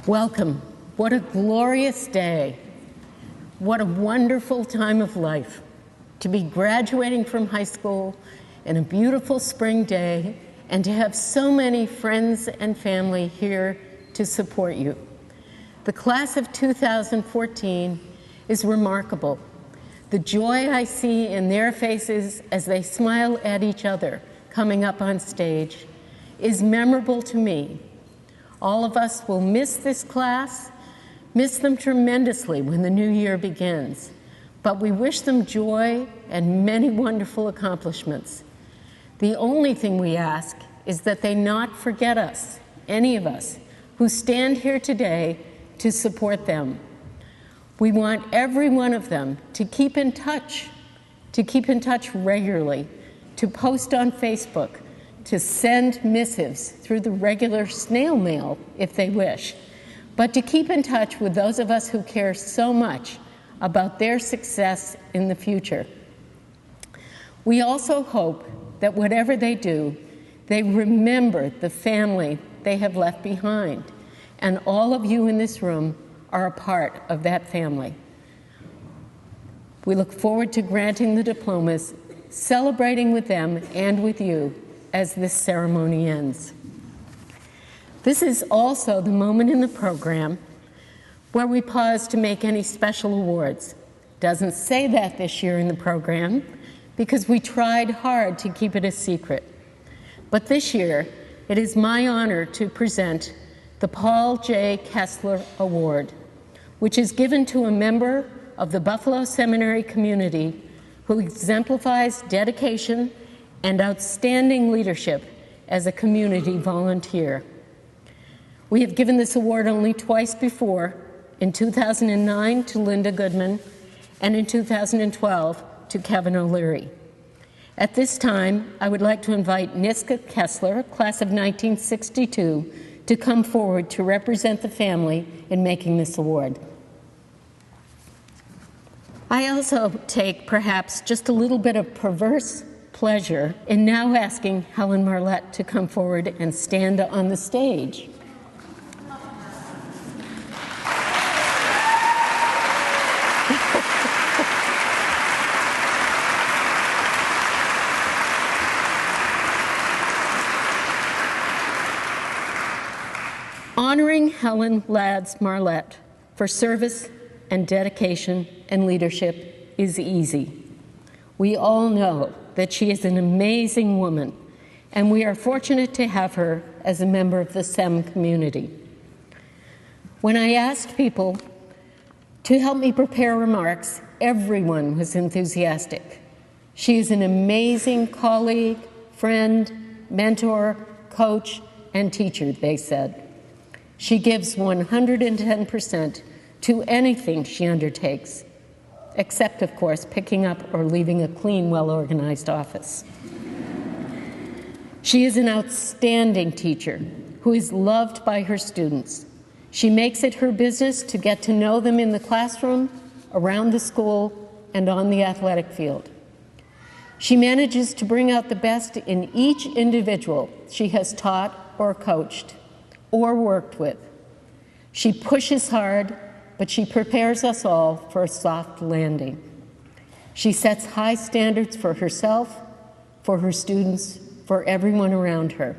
Welcome. What a glorious day. What a wonderful time of life to be graduating from high school in a beautiful spring day and to have so many friends and family here to support you. The class of 2014 is remarkable. The joy I see in their faces as they smile at each other coming up on stage is memorable to me. All of us will miss this class, miss them tremendously when the new year begins, but we wish them joy and many wonderful accomplishments. The only thing we ask is that they not forget us, any of us, who stand here today to support them. We want every one of them to keep in touch regularly, to post on Facebook, to send missives through the regular snail mail if they wish, but to keep in touch with those of us who care so much about their success in the future. We also hope that whatever they do, they remember the family they have left behind, and all of you in this room are a part of that family. We look forward to granting the diplomas, celebrating with them and with you as this ceremony ends. This is also the moment in the program where we pause to make any special awards. Doesn't say that this year in the program because we tried hard to keep it a secret. But this year, it is my honor to present the Paul J. Kessler Award, which is given to a member of the Buffalo Seminary community who exemplifies dedication and outstanding leadership as a community volunteer. We have given this award only twice before, in 2009 to Linda Goodman and in 2012 to Kevin O'Leary. At this time, I would like to invite Niska Kessler, class of 1962, to come forward to represent the family in making this award. I also take perhaps just a little bit of perverse pleasure in now asking Helen Marlette to come forward and stand on the stage. Honoring Helen Lads Marlette for service and dedication and leadership is easy. We all know that she is an amazing woman, and we are fortunate to have her as a member of the SEM community. When I asked people to help me prepare remarks, everyone was enthusiastic. She is an amazing colleague, friend, mentor, coach, and teacher, they said. She gives 110% to anything she undertakes, except, of course, picking up or leaving a clean, well-organized office. She is an outstanding teacher who is loved by her students. She makes it her business to get to know them in the classroom, around the school, and on the athletic field. She manages to bring out the best in each individual she has taught or coached or worked with. She pushes hard, but she prepares us all for a soft landing. She sets high standards for herself, for her students, for everyone around her.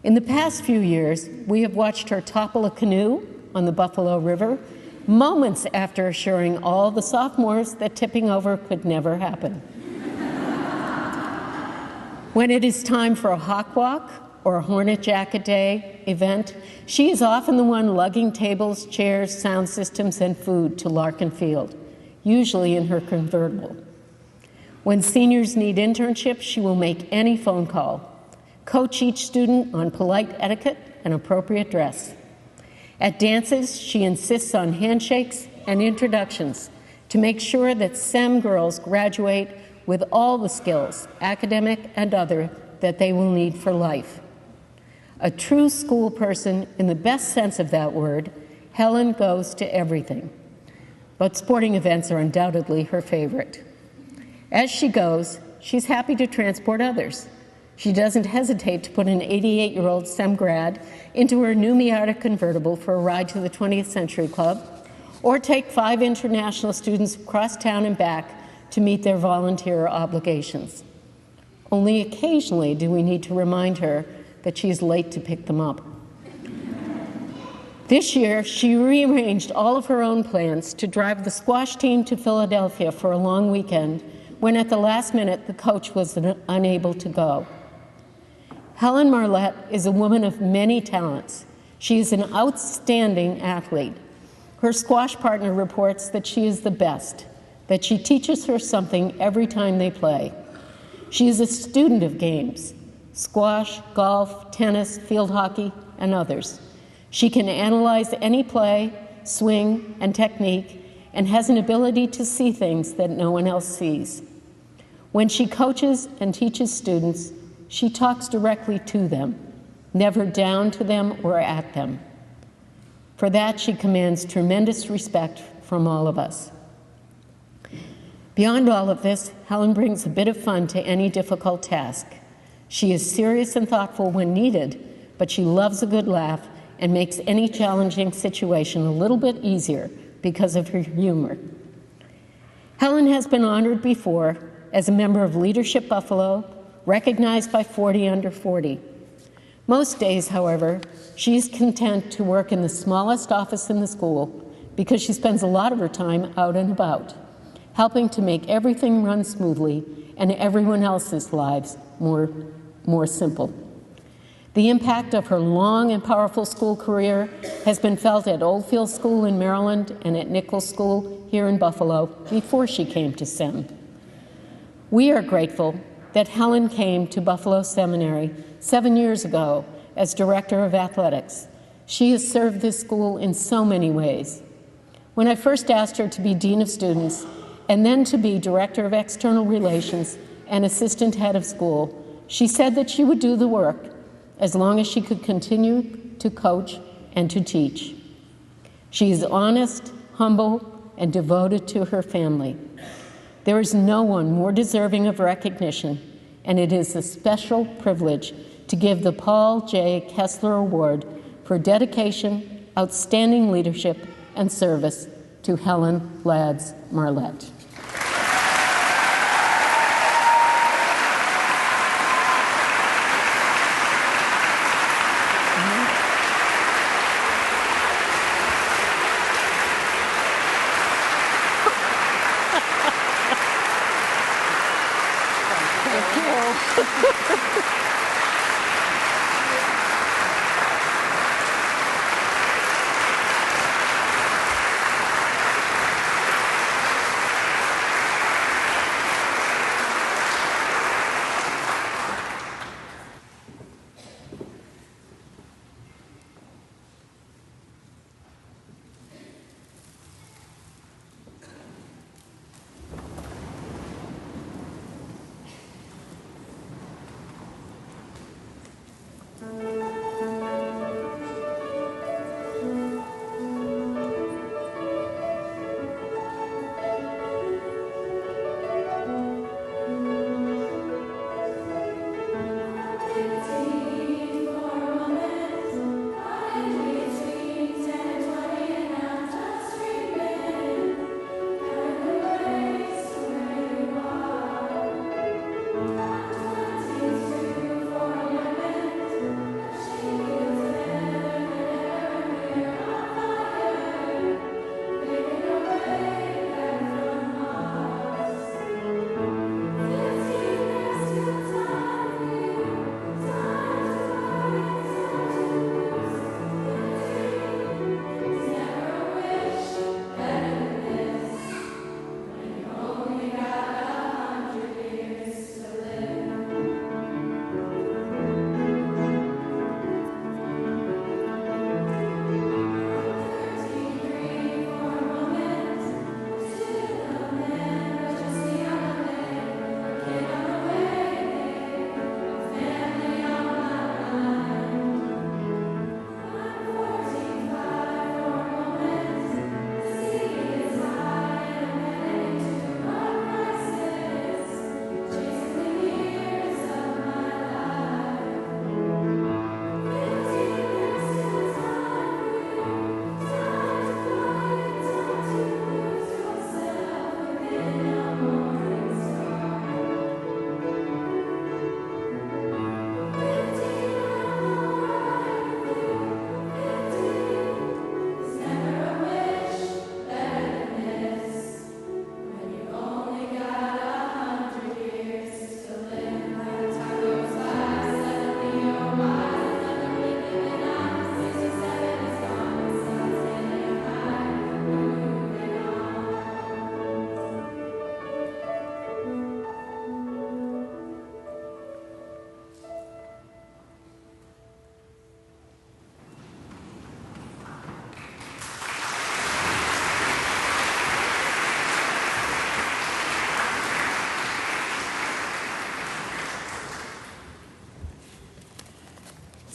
In the past few years, we have watched her topple a canoe on the Buffalo River, moments after assuring all the sophomores that tipping over could never happen. When it is time for a hawk walk or a Hornet Jacket Day event, she is often the one lugging tables, chairs, sound systems, and food to Larkin Field, usually in her convertible. When seniors need internships, she will make any phone call, coach each student on polite etiquette and appropriate dress. At dances, she insists on handshakes and introductions to make sure that SEM girls graduate with all the skills, academic and other, that they will need for life. A true school person in the best sense of that word, Helen goes to everything. But sporting events are undoubtedly her favorite. As she goes, she's happy to transport others. She doesn't hesitate to put an 88-year-old STEM grad into her new Miata convertible for a ride to the 20th Century Club, or take 5 international students across town and back to meet their volunteer obligations. Only occasionally do we need to remind her that she is late to pick them up. This year, she rearranged all of her own plans to drive the squash team to Philadelphia for a long weekend, when at the last minute the coach was unable to go. Helen Marlette is a woman of many talents. She is an outstanding athlete. Her squash partner reports that she is the best, that she teaches her something every time they play. She is a student of games: squash, golf, tennis, field hockey, and others. She can analyze any play, swing, and technique, and has an ability to see things that no one else sees. When she coaches and teaches students, she talks directly to them, never down to them or at them. For that, she commands tremendous respect from all of us. Beyond all of this, Helen brings a bit of fun to any difficult task. She is serious and thoughtful when needed, but she loves a good laugh and makes any challenging situation a little bit easier because of her humor. Helen has been honored before as a member of Leadership Buffalo, recognized by 40 Under 40. Most days, however, she's content to work in the smallest office in the school because she spends a lot of her time out and about, helping to make everything run smoothly and everyone else's lives more simple. The impact of her long and powerful school career has been felt at Oldfield School in Maryland and at Nichols School here in Buffalo before she came to SEM. We are grateful that Helen came to Buffalo Seminary 7 years ago as Director of Athletics. She has served this school in so many ways. When I first asked her to be Dean of Students and then to be Director of External Relations and Assistant Head of School, she said that she would do the work as long as she could continue to coach and to teach. She is honest, humble, and devoted to her family. There is no one more deserving of recognition, and it is a special privilege to give the Paul J. Kessler Award for dedication, outstanding leadership, and service to Helen Lads Marlette.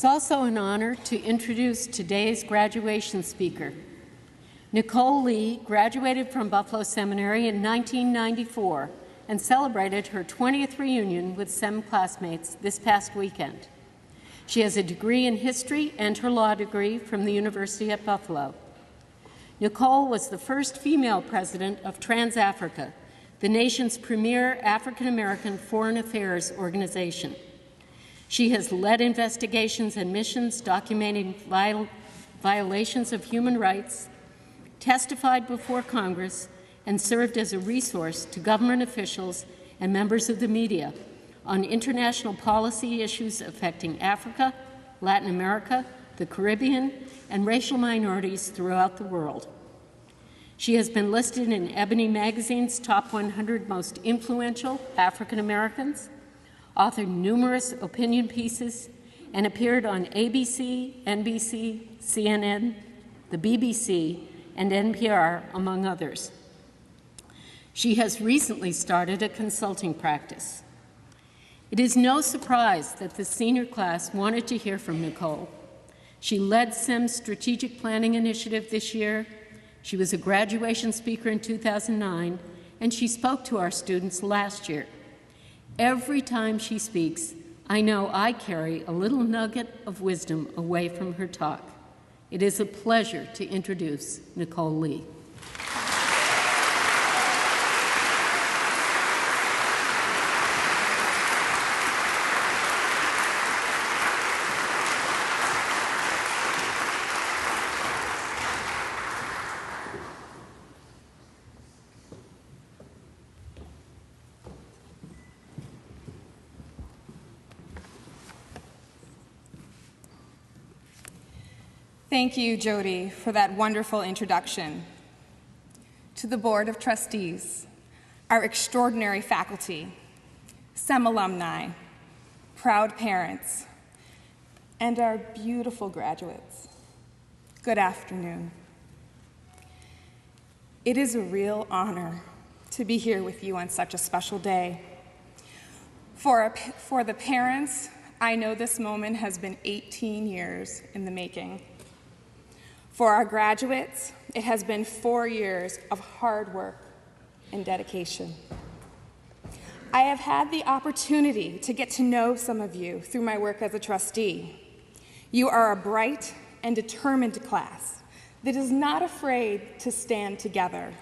It's also an honor to introduce today's graduation speaker. Nicole Lee graduated from Buffalo Seminary in 1994 and celebrated her 20th reunion with SEM classmates this past weekend. She has a degree in history and her law degree from the University at Buffalo. Nicole was the first female president of Trans-Africa, the nation's premier African-American foreign affairs organization. She has led investigations and missions documenting violations of human rights, testified before Congress, and served as a resource to government officials and members of the media on international policy issues affecting Africa, Latin America, the Caribbean, and racial minorities throughout the world. She has been listed in Ebony Magazine's top 100 most influential African Americans, authored numerous opinion pieces, and appeared on ABC, NBC, CNN, the BBC, and NPR, among others. She has recently started a consulting practice. It is no surprise that the senior class wanted to hear from Nicole. She led SEM's strategic planning initiative this year. She was a graduation speaker in 2009, and she spoke to our students last year. Every time she speaks, I know I carry a little nugget of wisdom away from her talk. It is a pleasure to introduce Nicole Lee. Thank you, Jody, for that wonderful introduction. To the Board of Trustees, our extraordinary faculty, SEM alumni, proud parents, and our beautiful graduates, good afternoon. It is a real honor to be here with you on such a special day. For the parents, I know this moment has been 18 years in the making. For our graduates, it has been 4 years of hard work and dedication. I have had the opportunity to get to know some of you through my work as a trustee. You are a bright and determined class that is not afraid to stand together.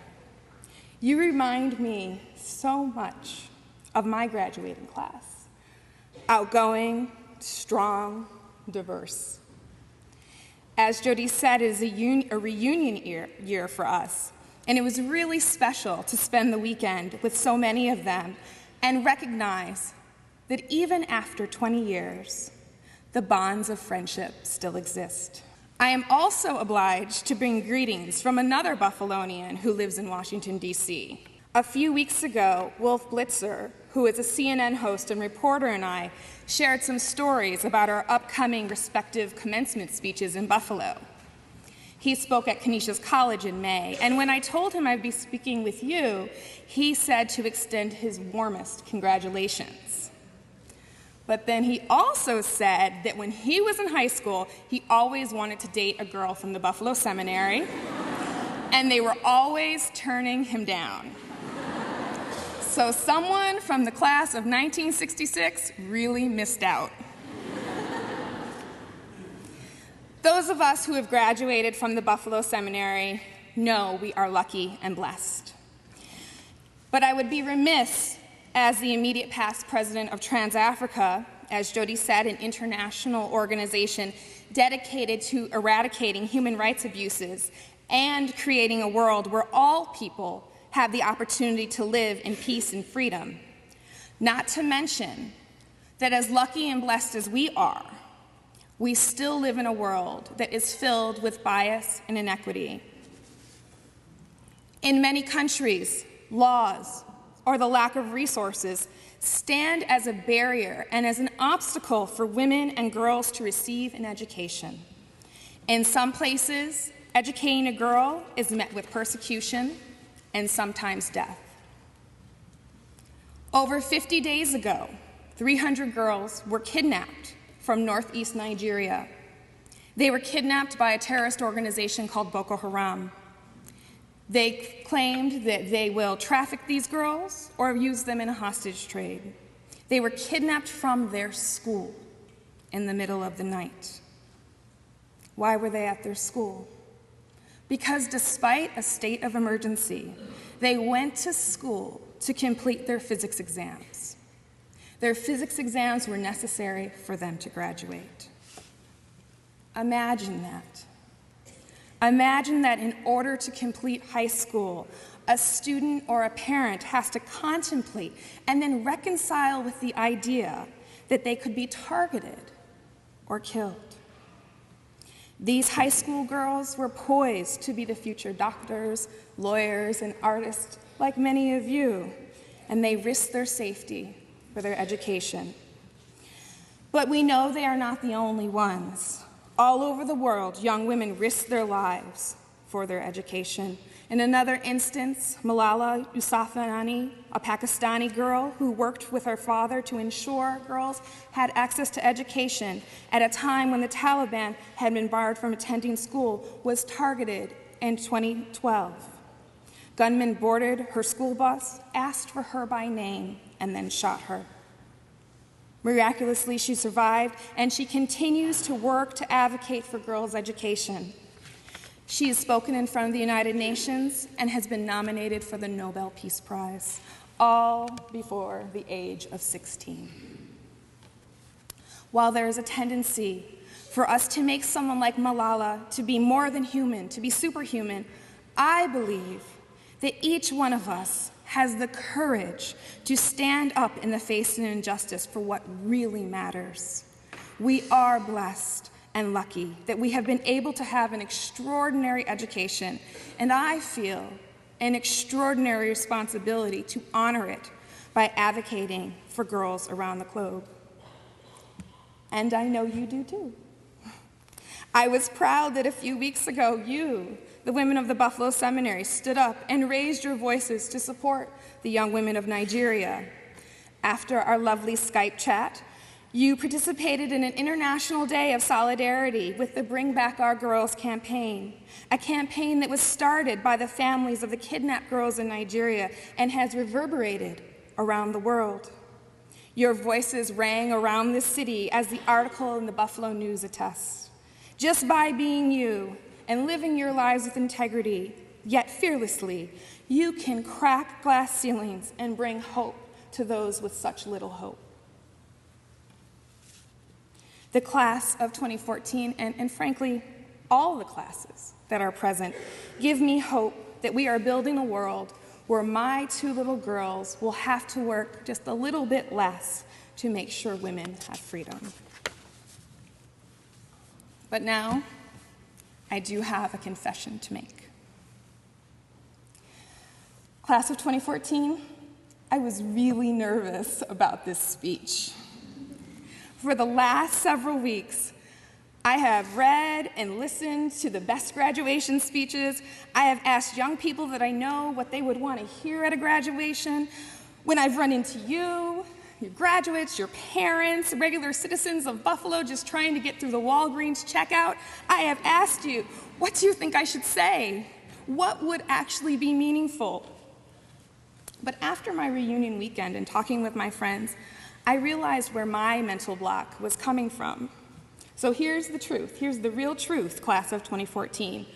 You remind me so much of my graduating class. Outgoing, strong, diverse. As Jody said, it is a reunion year for us, and it was really special to spend the weekend with so many of them and recognize that even after 20 years, the bonds of friendship still exist. I am also obliged to bring greetings from another Buffalonian who lives in Washington, D.C. A few weeks ago, Wolf Blitzer, who is a CNN host and reporter, and I shared some stories about our upcoming respective commencement speeches in Buffalo. He spoke at Canisius College in May, and when I told him I'd be speaking with you, he said to extend his warmest congratulations. But then he also said that when he was in high school, he always wanted to date a girl from the Buffalo Seminary, and they were always turning him down. So someone from the class of 1966 really missed out. Those of us who have graduated from the Buffalo Seminary know we are lucky and blessed. But I would be remiss as the immediate past president of Trans-Africa, as Jody said, an international organization dedicated to eradicating human rights abuses and creating a world where all people have the opportunity to live in peace and freedom. Not to mention that as lucky and blessed as we are, we still live in a world that is filled with bias and inequity. In many countries, laws or the lack of resources stand as a barrier and as an obstacle for women and girls to receive an education. In some places, educating a girl is met with persecution and sometimes death. Over 50 days ago, 300 girls were kidnapped from northeast Nigeria. They were kidnapped by a terrorist organization called Boko Haram. They claimed that they will traffic these girls or use them in a hostage trade. They were kidnapped from their school in the middle of the night. Why were they at their school? Because despite a state of emergency, they went to school to complete their physics exams. Their physics exams were necessary for them to graduate. Imagine that. Imagine that in order to complete high school, a student or a parent has to contemplate and then reconcile with the idea that they could be targeted or killed. These high school girls were poised to be the future doctors, lawyers, and artists like many of you, and they risked their safety for their education. But we know they are not the only ones. All over the world, young women risk their lives for their education. In another instance, Malala Yousafzai, a Pakistani girl who worked with her father to ensure girls had access to education at a time when the Taliban had been barred from attending school, was targeted in 2012. Gunmen boarded her school bus, asked for her by name, and then shot her. Miraculously, she survived, and she continues to work to advocate for girls' education. She has spoken in front of the United Nations and has been nominated for the Nobel Peace Prize, all before the age of 16. While there is a tendency for us to make someone like Malala to be more than human, to be superhuman, I believe that each one of us has the courage to stand up in the face of injustice for what really matters. We are blessed and lucky that we have been able to have an extraordinary education, and I feel an extraordinary responsibility to honor it by advocating for girls around the globe. And I know you do too. I was proud that a few weeks ago you, the women of the Buffalo Seminary, stood up and raised your voices to support the young women of Nigeria. After our lovely Skype chat, you participated in an international day of solidarity with the Bring Back Our Girls campaign, a campaign that was started by the families of the kidnapped girls in Nigeria and has reverberated around the world. Your voices rang around this city as the article in the Buffalo News attests. Just by being you and living your lives with integrity, yet fearlessly, you can crack glass ceilings and bring hope to those with such little hope. The class of 2014, and frankly, all the classes that are present, give me hope that we are building a world where my two little girls will have to work just a little bit less to make sure women have freedom. But now, I do have a confession to make. Class of 2014, I was really nervous about this speech. For the last several weeks, I have read and listened to the best graduation speeches. I have asked young people that I know what they would want to hear at a graduation. When I've run into you, your graduates, your parents, regular citizens of Buffalo just trying to get through the Walgreens checkout, I have asked you, what do you think I should say? What would actually be meaningful? But after my reunion weekend and talking with my friends, I realized where my mental block was coming from. So here's the truth. Here's the real truth, class of 2014.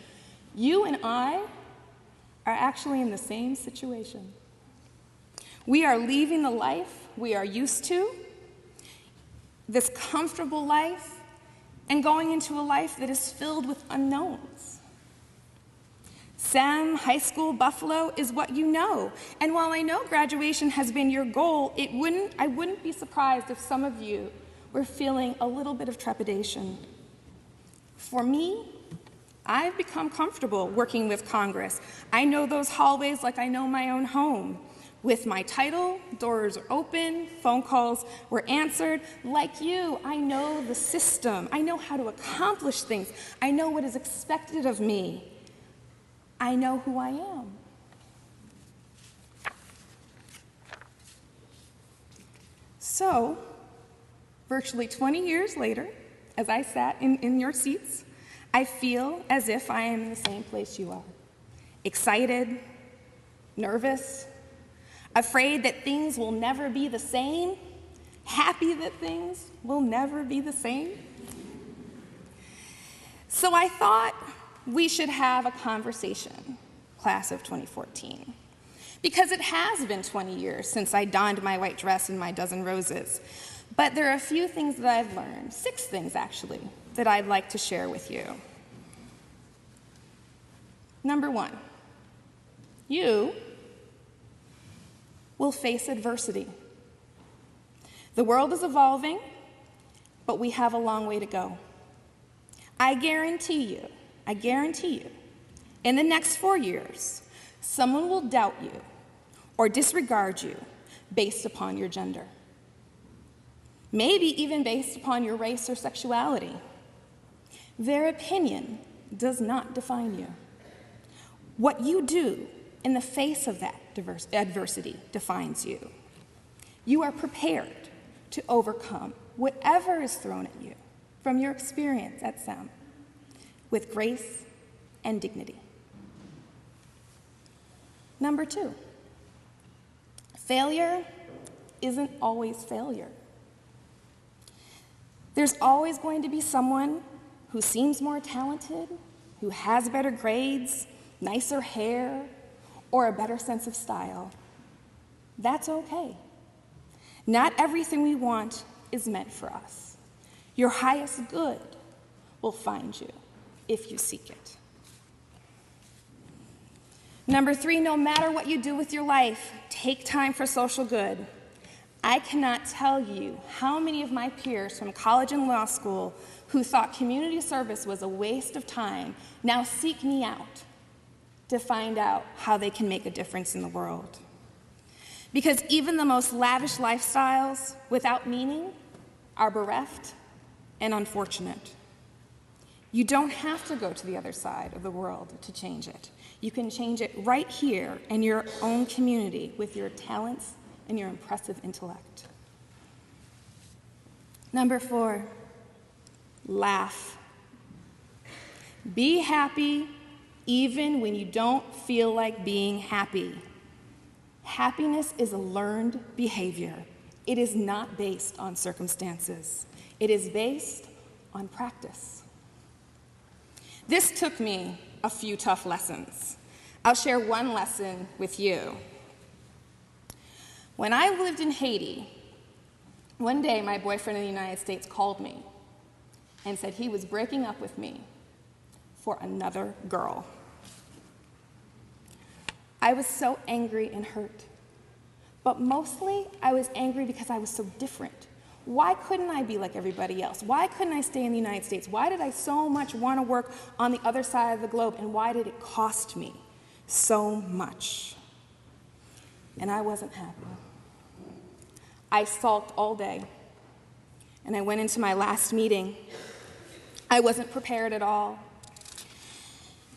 You and I are actually in the same situation. We are leaving the life we are used to, this comfortable life, and going into a life that is filled with unknowns. SEM, high school, Buffalo is what you know. And while I know graduation has been your goal, I wouldn't be surprised if some of you were feeling a little bit of trepidation. For me, I've become comfortable working with Congress. I know those hallways like I know my own home. With my title, doors are open, phone calls were answered. Like you, I know the system. I know how to accomplish things. I know what is expected of me. I know who I am. So, virtually 20 years later, as I sat in your seats, I feel as if I am in the same place you are. Excited, nervous, afraid that things will never be the same, happy that things will never be the same. So I thought we should have a conversation, class of 2014, because it has been 20 years since I donned my white dress and my dozen roses. But there are a few things that I've learned, 6 things actually, that I'd like to share with you. Number 1, you will face adversity. The world is evolving, but we have a long way to go. I guarantee you, in the next 4 years, someone will doubt you or disregard you based upon your gender. Maybe even based upon your race or sexuality. Their opinion does not define you. What you do in the face of that adversity defines you. You are prepared to overcome whatever is thrown at you from your experience at SEM with grace and dignity. Number 2, failure isn't always failure. There's always going to be someone who seems more talented, who has better grades, nicer hair, or a better sense of style. That's okay. Not everything we want is meant for us. Your highest good will find you if you seek it. Number 3, no matter what you do with your life, take time for social good. I cannot tell you how many of my peers from college and law school who thought community service was a waste of time now seek me out to find out how they can make a difference in the world. Because even the most lavish lifestyles without meaning are bereft and unfortunate. You don't have to go to the other side of the world to change it. You can change it right here in your own community with your talents and your impressive intellect. Number 4, laugh. Be happy even when you don't feel like being happy. Happiness is a learned behavior. It is not based on circumstances. It is based on practice. This took me a few tough lessons. I'll share one lesson with you. When I lived in Haiti, one day my boyfriend in the United States called me and said he was breaking up with me for another girl. I was so angry and hurt, but mostly I was angry because I was so different. Why couldn't I be like everybody else? Why couldn't I stay in the United States? Why did I so much want to work on the other side of the globe, and why did it cost me so much? And I wasn't happy. I sulked all day, and I went into my last meeting. I wasn't prepared at all.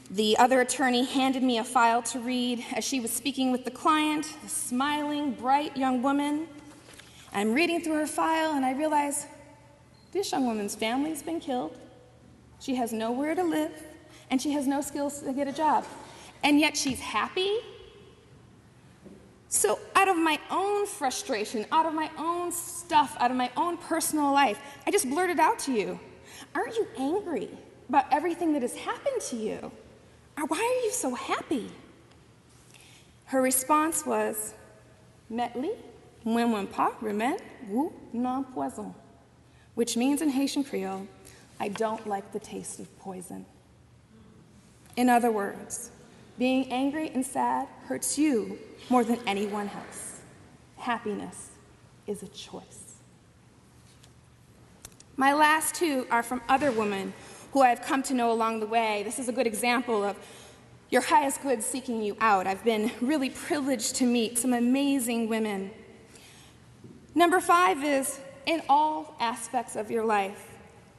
The other attorney handed me a file to read as she was speaking with the client, a smiling, bright young woman. I'm reading through her file, and I realize this young woman's family's been killed. She has nowhere to live, and she has no skills to get a job. And yet she's happy. So out of my own frustration, out of my own stuff, out of my own personal life, I just blurted out to you, aren't you angry about everything that has happened to you? Or why are you so happy? Her response was, Metli, mwen pas remède, ou non poison, which means in Haitian Creole, I don't like the taste of poison. In other words, being angry and sad hurts you more than anyone else. Happiness is a choice. My last 2 are from other women who I've come to know along the way. This is a good example of your highest good seeking you out. I've been really privileged to meet some amazing women. Number 5 is, in all aspects of your life,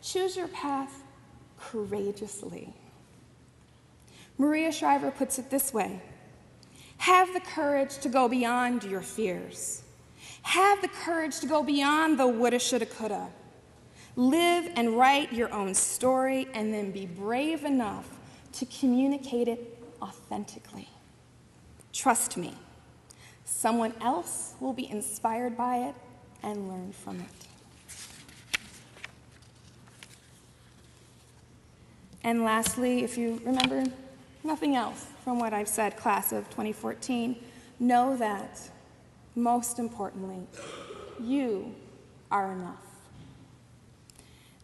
choose your path courageously. Maria Shriver puts it this way: have the courage to go beyond your fears. Have the courage to go beyond the woulda, shoulda, coulda. Live and write your own story, and then be brave enough to communicate it authentically. Trust me, someone else will be inspired by it and learn from it. And lastly, if you remember nothing else from what I've said, class of 2014, know that, most importantly, you are enough.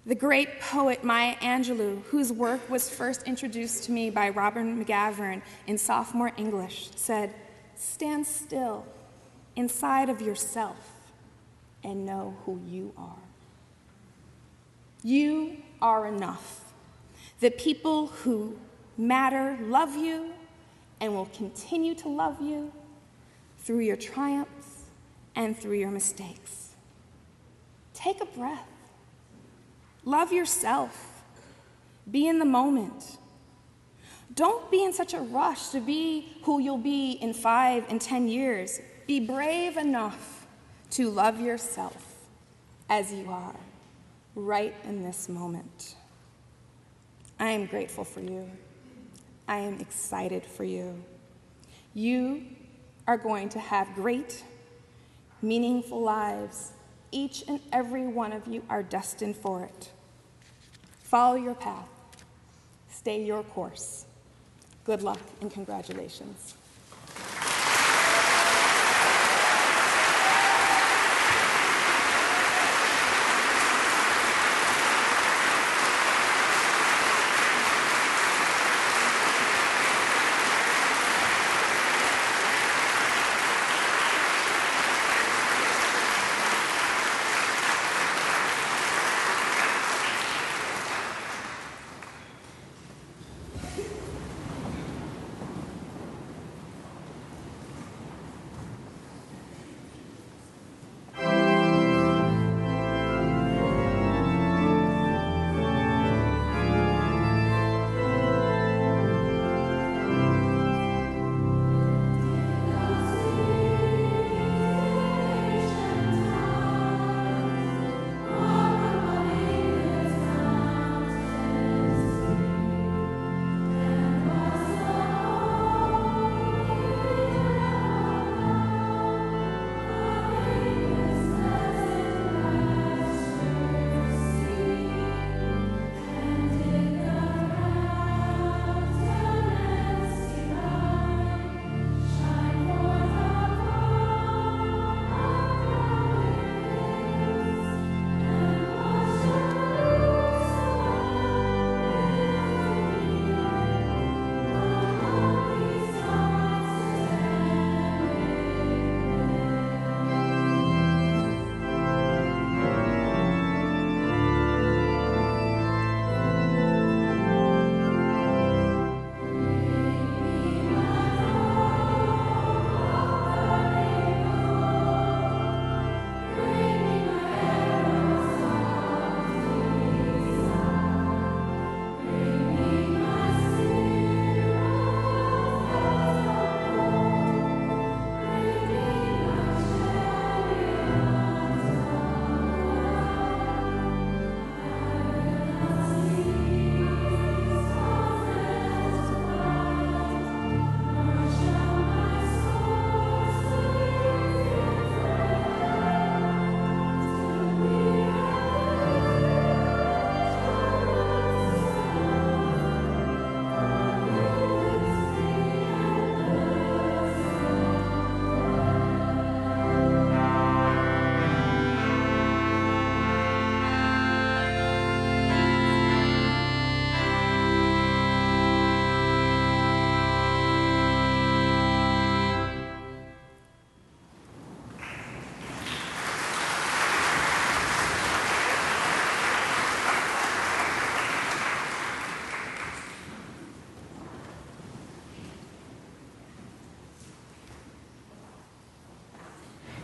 The great poet Maya Angelou, whose work was first introduced to me by Robin McGavran in sophomore English, said, "Stand still inside of yourself and know who you are." You are enough. The people who matter love you and will continue to love you through your triumphs and through your mistakes. Take a breath. Love yourself. Be in the moment. Don't be in such a rush to be who you'll be in 5 and 10 years. Be brave enough to love yourself as you are, right in this moment. I am grateful for you. I am excited for you. You are going to have great, meaningful lives. Each and every one of you are destined for it. Follow your path. Stay your course. Good luck and congratulations.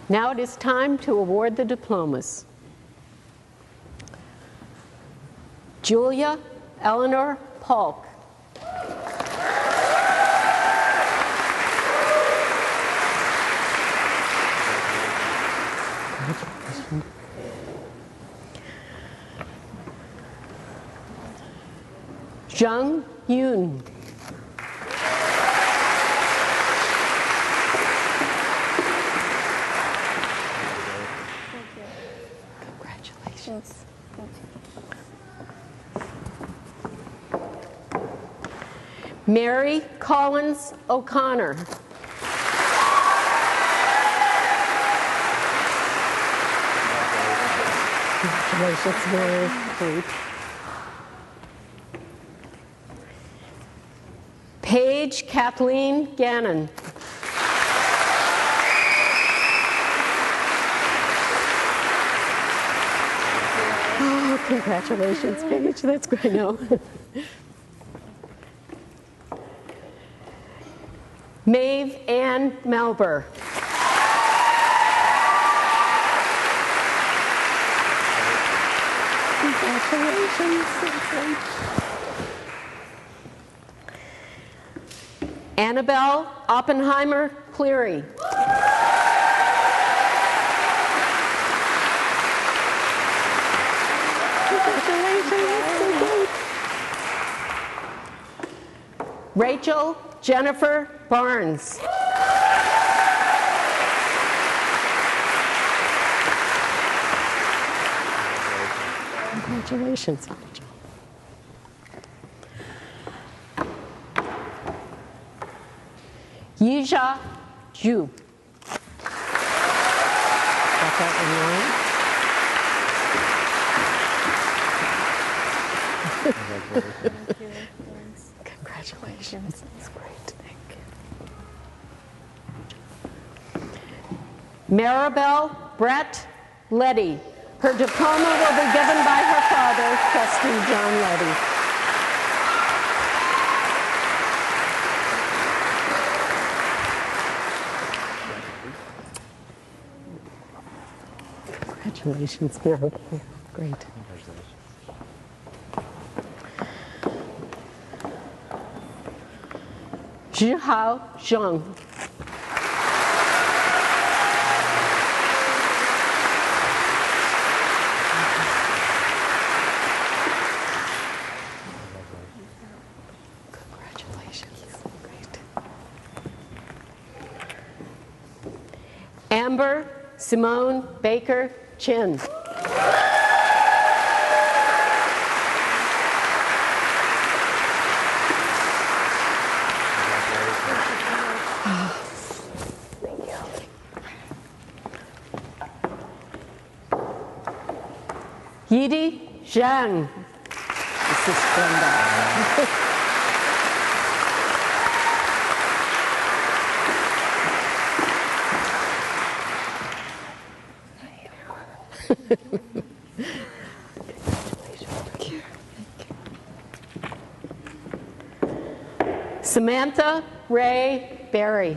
Now it is time to award the diplomas. Julia Eleanor Polk. Jung Yoon. Congratulations. Mary Collins O'Connor. Congratulations, Mary. Great. Paige Kathleen Gannon. Oh, congratulations, Paige. That's great. I know. Maeve Ann Melber. Congratulations. Annabelle Oppenheimer Cleary. Congratulations. Rachel Jennifer Barnes. Congratulations. Yija Ju. Got that one right? Congratulations. That's great. Thank you. Maribel Brett Letty. Her diploma will be given by her father, Trustee John Letty. Congratulations, Maribel. Great. Zhihao Zheng. Amber Simone Baker Chin. Yidi Zhang. This is Brenda. Samantha Ray Berry.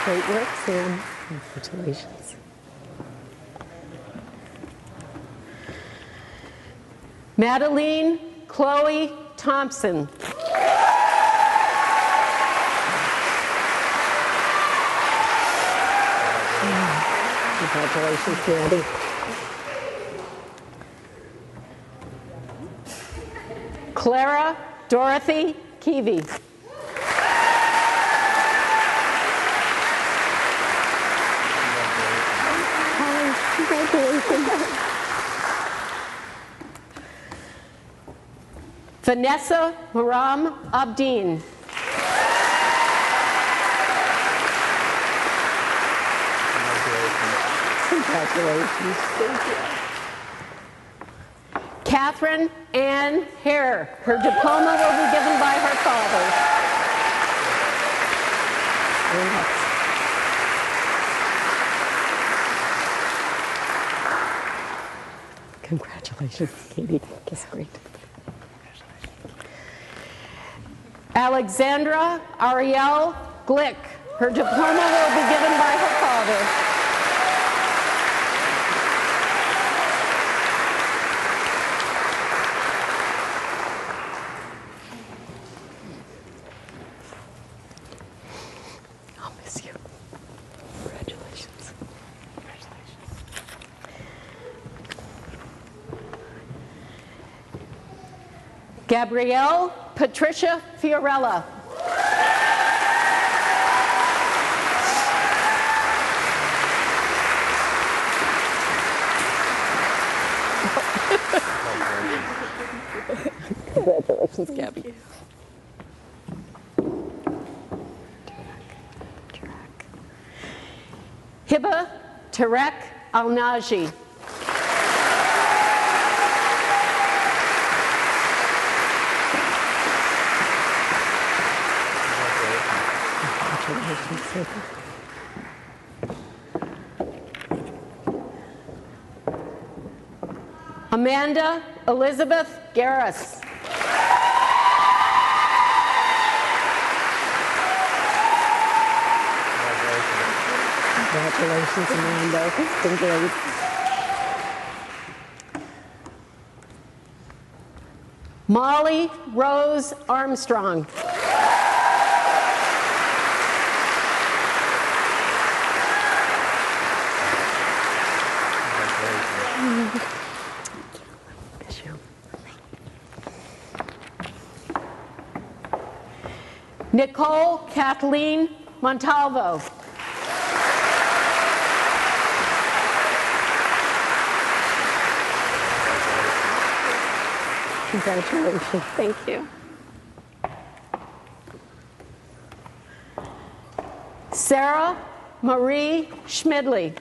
Great work, Sam. Congratulations. Madeline Chloe Thompson. Congratulations, Maddie. Clara Dorothy Keevy. Congratulations. Vanessa Maram Abdeen. Congratulations. Thank you. Catherine Ann Hare. Her diploma will be given by her father. Congratulations, Katie. That's great. Alexandra Ariel Glick. Her diploma will be given by her father. I'll miss you. Congratulations. Gabrielle Patricia Fiorella. Congratulations, Gabby. Hiba Tarek Al-Naji. Amanda Elizabeth Garris. Congratulations, Amanda. It's been great. Molly Rose Armstrong. Nicole Kathleen Montalvo. Congratulations. Thank you. Sarah Marie Schmidley.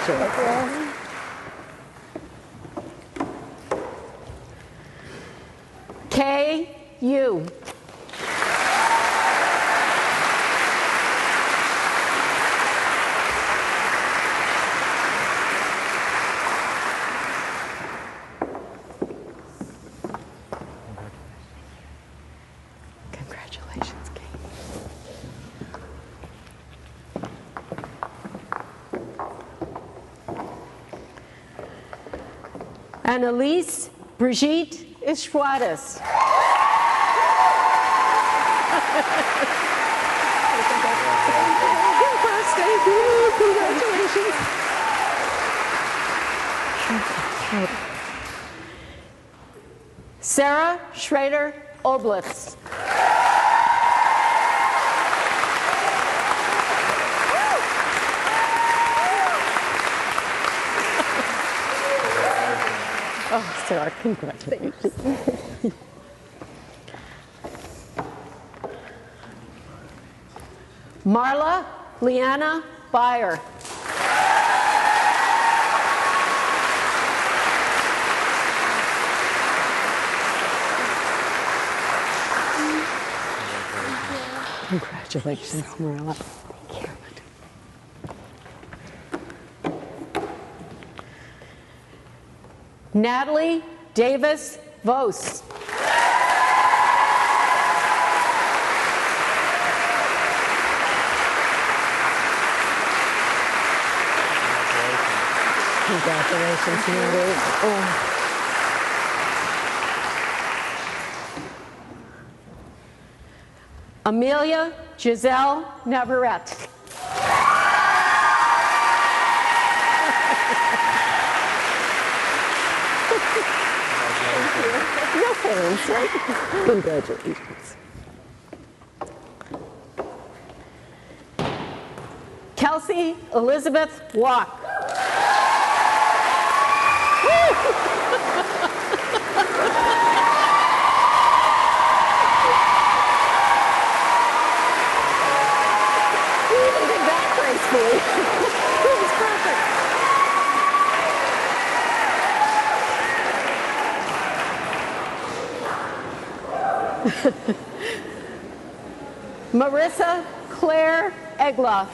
Congratulations. Kay Yu. Congratulations, Kay. Annalise Brigitte Ishwadas. Congratulations. Sarah Schrader Oblitz. Oh, Sarah, congratulations. Marla Leanna Byer. Congratulations, Marla. Thank you. Natalie Davis Vos. Congratulations, Natalie. Oh. Amelia Giselle Navarrete. No thanks, right? Congratulations. Kelsey Elizabeth Walk. Marissa Claire Egloff.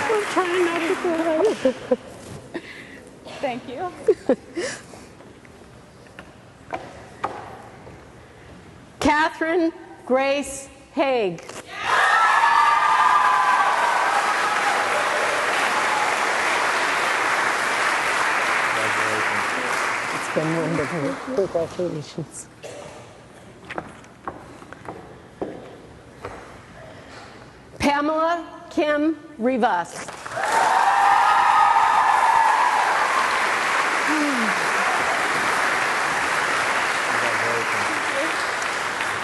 I'm trying not to cry. Thank you. Catherine Grace Haig. It's been wonderful. Congratulations. Pamela Kim Rivas.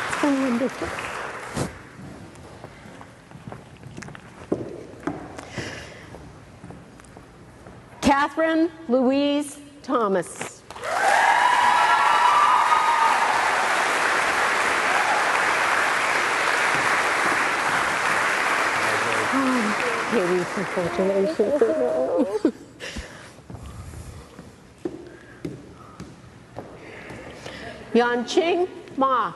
It's been wonderful. Catherine Louise Thomas. Katie, congratulations. Yanqing Ma.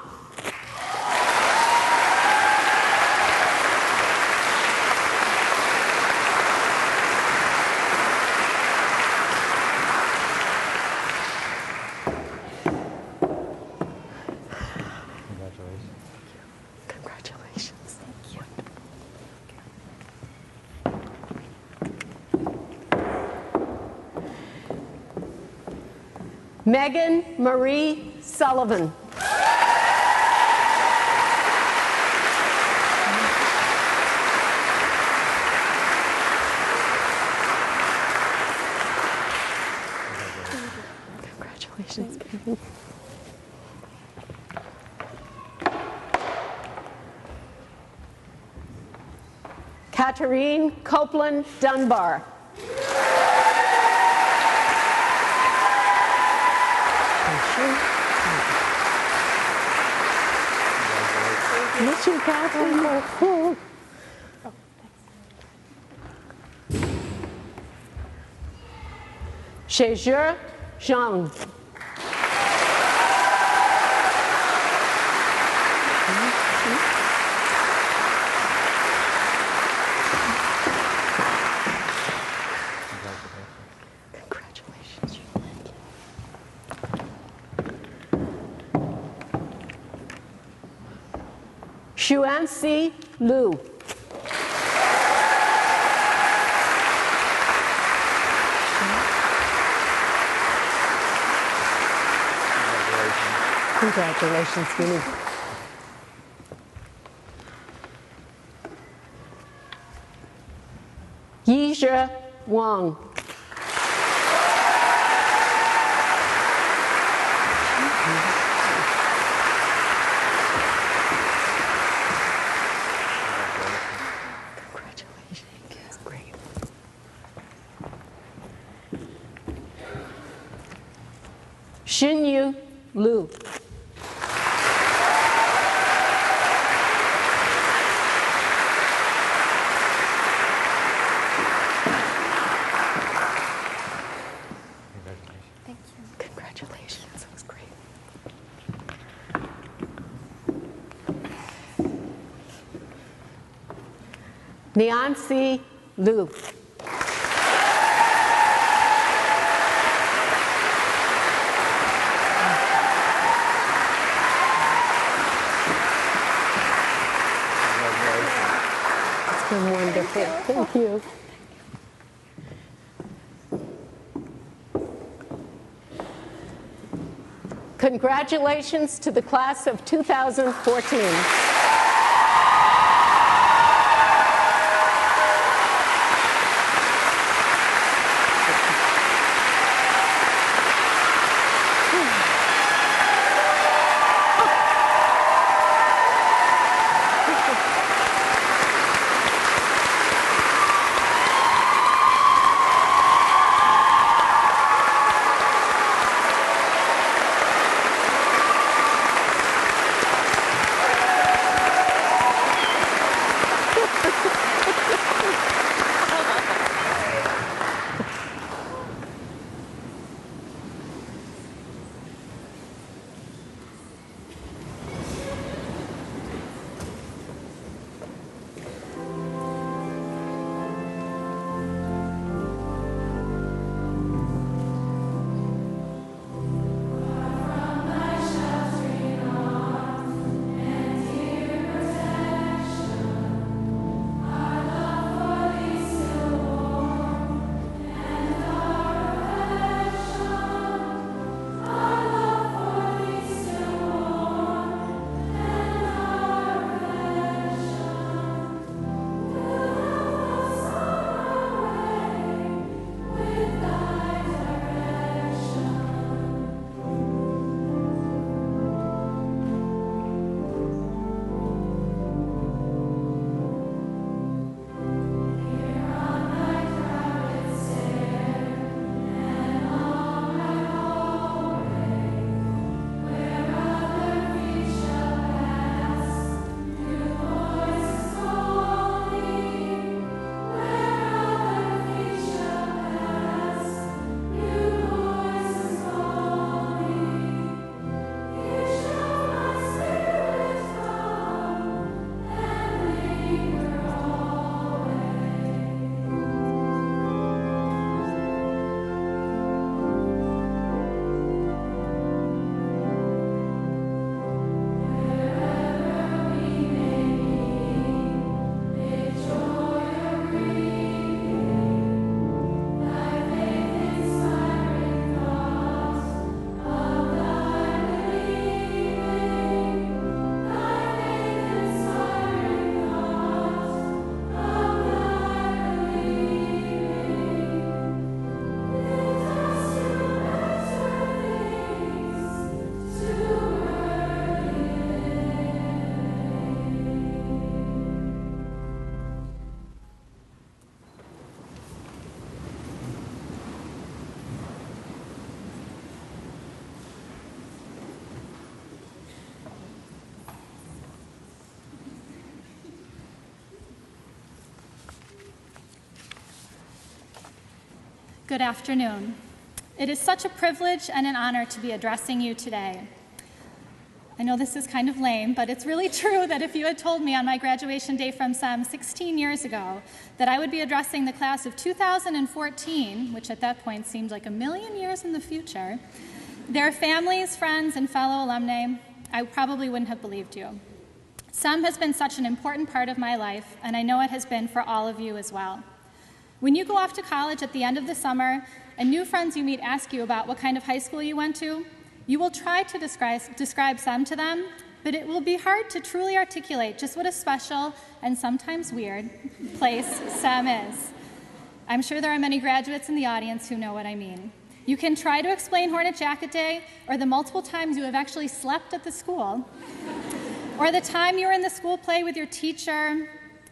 Congratulations. Thank you. Megan Marie Sullivan. Congratulations, baby. Katarine Copeland Dunbar. Miss you, Catherine. Shezhe Zhang. Congratulations. Xuanxi Liu. Congratulations, Winnie. Yizhe Wang. Congratulations. That's great. Xinyu Liu. Congratulations, that was great. Niancy Liu. It's been wonderful. Thank you. Congratulations to the class of 2014. Good afternoon. It is such a privilege and an honor to be addressing you today. I know this is kind of lame, but it's really true that if you had told me on my graduation day from SEM 16 years ago that I would be addressing the class of 2014, which at that point seemed like a million years in the future, their families, friends, and fellow alumni, I probably wouldn't have believed you. SEM has been such an important part of my life, and I know it has been for all of you as well. When you go off to college at the end of the summer and new friends you meet ask you about what kind of high school you went to, you will try to describe SEM to them, but it will be hard to truly articulate just what a special and sometimes weird place SEM is. I'm sure there are many graduates in the audience who know what I mean. You can try to explain Hornet Jacket Day, or the multiple times you have actually slept at the school, or the time you were in the school play with your teacher,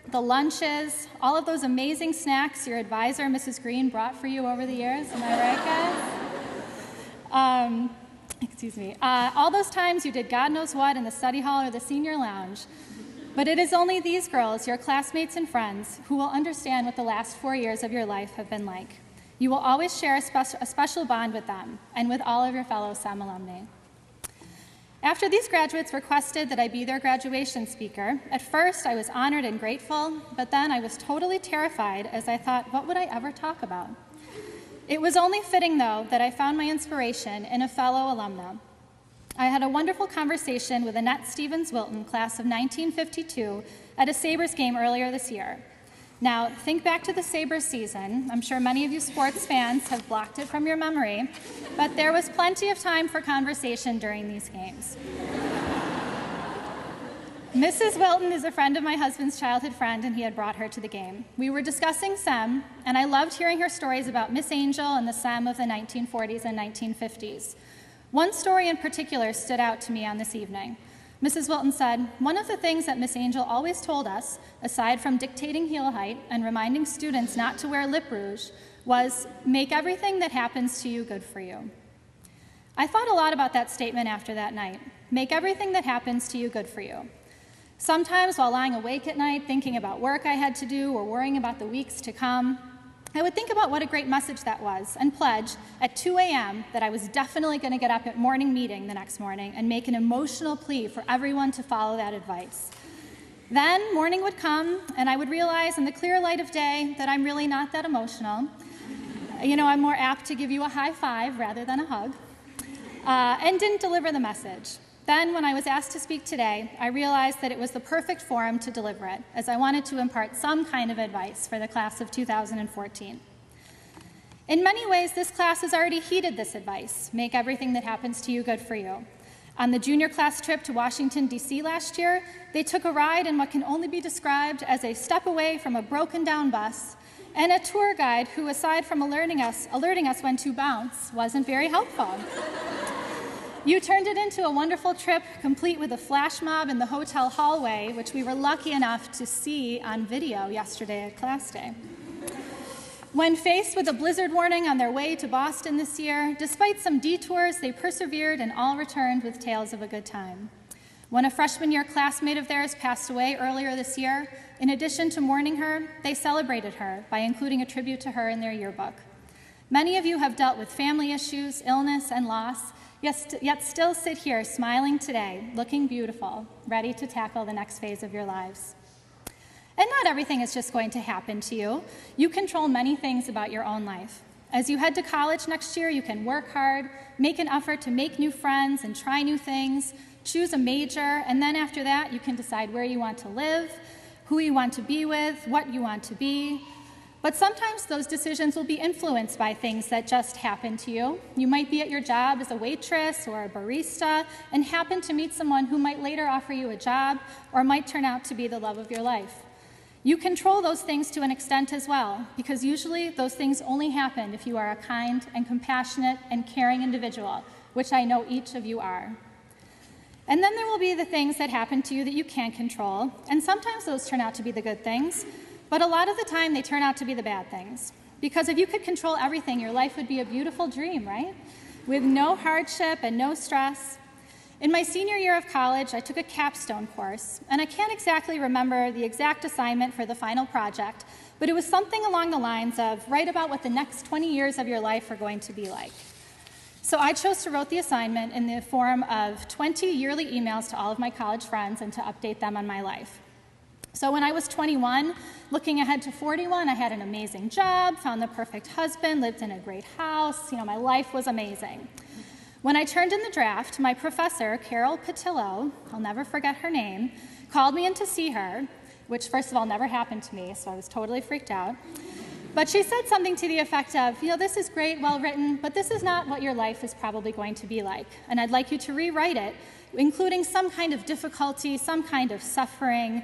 the lunches, all of those amazing snacks your advisor, Mrs. Green, brought for you over the years. Am I right, guys? Excuse me. All those times you did God knows what in the study hall or the senior lounge. But it is only these girls, your classmates and friends, who will understand what the last 4 years of your life have been like. You will always share a special bond with them and with all of your fellow SEM alumni. After these graduates requested that I be their graduation speaker, at first I was honored and grateful, but then I was totally terrified as I thought, what would I ever talk about? It was only fitting, though, that I found my inspiration in a fellow alumna. I had a wonderful conversation with Annette Stevens-Wilton, class of 1952, at a Sabres game earlier this year. Now, think back to the Sabres season. I'm sure many of you sports fans have blocked it from your memory, but there was plenty of time for conversation during these games. Mrs. Wilton is a friend of my husband's childhood friend, and he had brought her to the game. We were discussing SEM, and I loved hearing her stories about Miss Angel and the SEM of the 1940s and 1950s. One story in particular stood out to me on this evening. Mrs. Wilton said, one of the things that Miss Angel always told us, aside from dictating heel height and reminding students not to wear lip rouge, was, make everything that happens to you good for you. I thought a lot about that statement after that night. Make everything that happens to you good for you. Sometimes while lying awake at night thinking about work I had to do or worrying about the weeks to come, I would think about what a great message that was and pledge at 2 a.m. that I was definitely going to get up at morning meeting the next morning and make an emotional plea for everyone to follow that advice. Then morning would come and I would realize in the clear light of day that I'm really not that emotional. You know, I'm more apt to give you a high five rather than a hug, and didn't deliver the message. Then, when I was asked to speak today, I realized that it was the perfect forum to deliver it, as I wanted to impart some kind of advice for the class of 2014. In many ways, this class has already heeded this advice, make everything that happens to you good for you. On the junior class trip to Washington, D.C. last year, they took a ride in what can only be described as a step away from a broken-down bus, and a tour guide who, aside from alerting us when to bounce, wasn't very helpful. You turned it into a wonderful trip, complete with a flash mob in the hotel hallway, which we were lucky enough to see on video yesterday at class day. When faced with a blizzard warning on their way to Boston this year, despite some detours, they persevered and all returned with tales of a good time. When a freshman year classmate of theirs passed away earlier this year, in addition to mourning her, they celebrated her by including a tribute to her in their yearbook. Many of you have dealt with family issues, illness, and loss, yet still sit here smiling today, looking beautiful, ready to tackle the next phase of your lives. And not everything is just going to happen to you. You control many things about your own life. As you head to college next year, you can work hard, make an effort to make new friends and try new things, choose a major, and then after that, you can decide where you want to live, who you want to be with, what you want to be. But sometimes those decisions will be influenced by things that just happen to you. You might be at your job as a waitress or a barista and happen to meet someone who might later offer you a job or might turn out to be the love of your life. You control those things to an extent as well, because usually those things only happen if you are a kind and compassionate and caring individual, which I know each of you are. And then there will be the things that happen to you that you can't control, and sometimes those turn out to be the good things. But a lot of the time, they turn out to be the bad things. Because if you could control everything, your life would be a beautiful dream, right? With no hardship and no stress. In my senior year of college, I took a capstone course, and I can't exactly remember the exact assignment for the final project, but it was something along the lines of write about what the next 20 years of your life are going to be like. So I chose to write the assignment in the form of 20 yearly emails to all of my college friends and to update them on my life. So when I was 21, looking ahead to 41, I had an amazing job, found the perfect husband, lived in a great house. My life was amazing. When I turned in the draft, my professor, Carol Patillo, I'll never forget her name, called me in to see her, which first of all never happened to me, so I was totally freaked out. But she said something to the effect of, this is great, well written, but this is not what your life is probably going to be like. And I'd like you to rewrite it, including some kind of difficulty, some kind of suffering.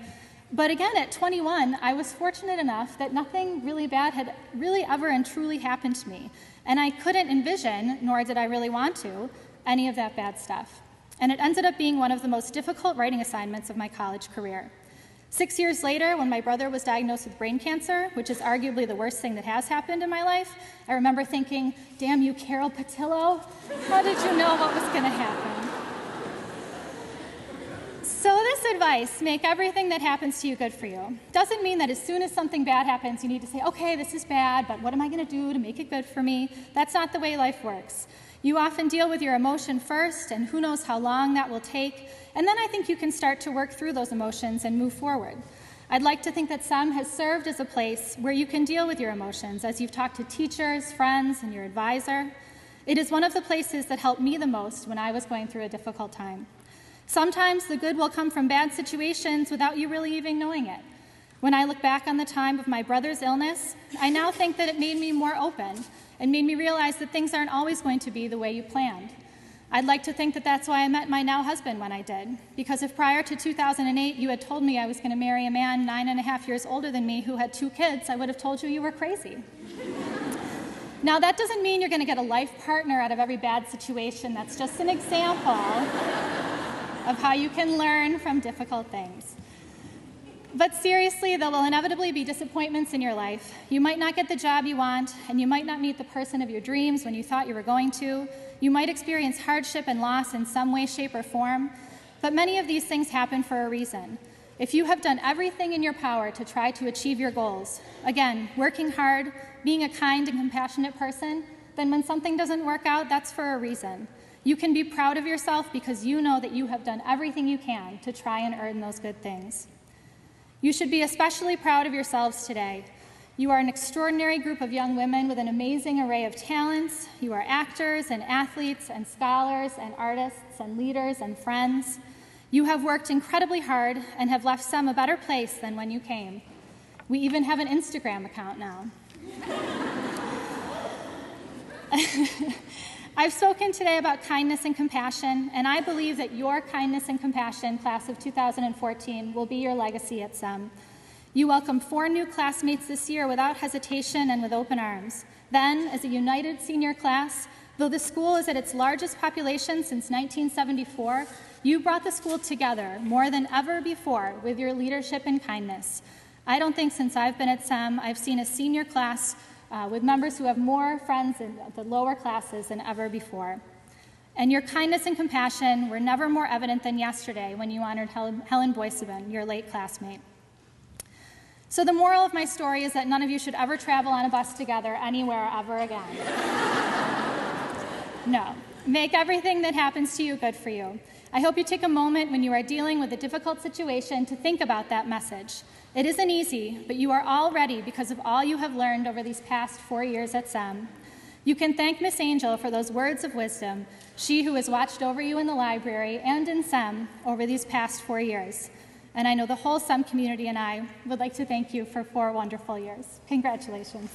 But again, at 21, I was fortunate enough that nothing really bad had really ever and truly happened to me. And I couldn't envision, nor did I really want to, any of that bad stuff. And it ended up being one of the most difficult writing assignments of my college career. 6 years later, when my brother was diagnosed with brain cancer, which is arguably the worst thing that has happened in my life, I remember thinking, damn you, Carol Patillo, how did you know what was going to happen? So this advice, make everything that happens to you good for you, doesn't mean that as soon as something bad happens, you need to say, okay, this is bad, but what am I going to do to make it good for me? That's not the way life works. You often deal with your emotion first, and who knows how long that will take, and then I think you can start to work through those emotions and move forward. I'd like to think that SEM has served as a place where you can deal with your emotions as you've talked to teachers, friends, and your advisor. It is one of the places that helped me the most when I was going through a difficult time. Sometimes the good will come from bad situations without you really even knowing it. When I look back on the time of my brother's illness, I now think that it made me more open and made me realize that things aren't always going to be the way you planned. I'd like to think that that's why I met my now husband when I did, because if prior to 2008 you had told me I was going to marry a man 9.5 years older than me who had 2 kids, I would have told you were crazy. Now, that doesn't mean you're going to get a life partner out of every bad situation. That's just an example of how you can learn from difficult things. But seriously, there will inevitably be disappointments in your life. You might not get the job you want, and you might not meet the person of your dreams when you thought you were going to. You might experience hardship and loss in some way, shape, or form. But many of these things happen for a reason. If you have done everything in your power to try to achieve your goals, again, working hard, being a kind and compassionate person, then when something doesn't work out, that's for a reason. You can be proud of yourself because you know that you have done everything you can to try and earn those good things. You should be especially proud of yourselves today. You are an extraordinary group of young women with an amazing array of talents. You are actors and athletes and scholars and artists and leaders and friends. You have worked incredibly hard and have left SEM a better place than when you came. We even have an Instagram account now. I've spoken today about kindness and compassion, and I believe that your kindness and compassion, class of 2014, will be your legacy at SEM. You welcomed 4 new classmates this year without hesitation and with open arms. Then, as a united senior class, though the school is at its largest population since 1974, you brought the school together more than ever before with your leadership and kindness. I don't think since I've been at SEM, I've seen a senior class with members who have more friends in the lower classes than ever before. And your kindness and compassion were never more evident than yesterday when you honored Helen Boyceban, your late classmate. So the moral of my story is that none of you should ever travel on a bus together anywhere ever again. No. Make everything that happens to you good for you. I hope you take a moment when you are dealing with a difficult situation to think about that message. It isn't easy, but you are all ready because of all you have learned over these past 4 years at SEM. You can thank Miss Angel for those words of wisdom, she who has watched over you in the library and in SEM over these past 4 years. And I know the whole SEM community and I would like to thank you for 4 wonderful years. Congratulations.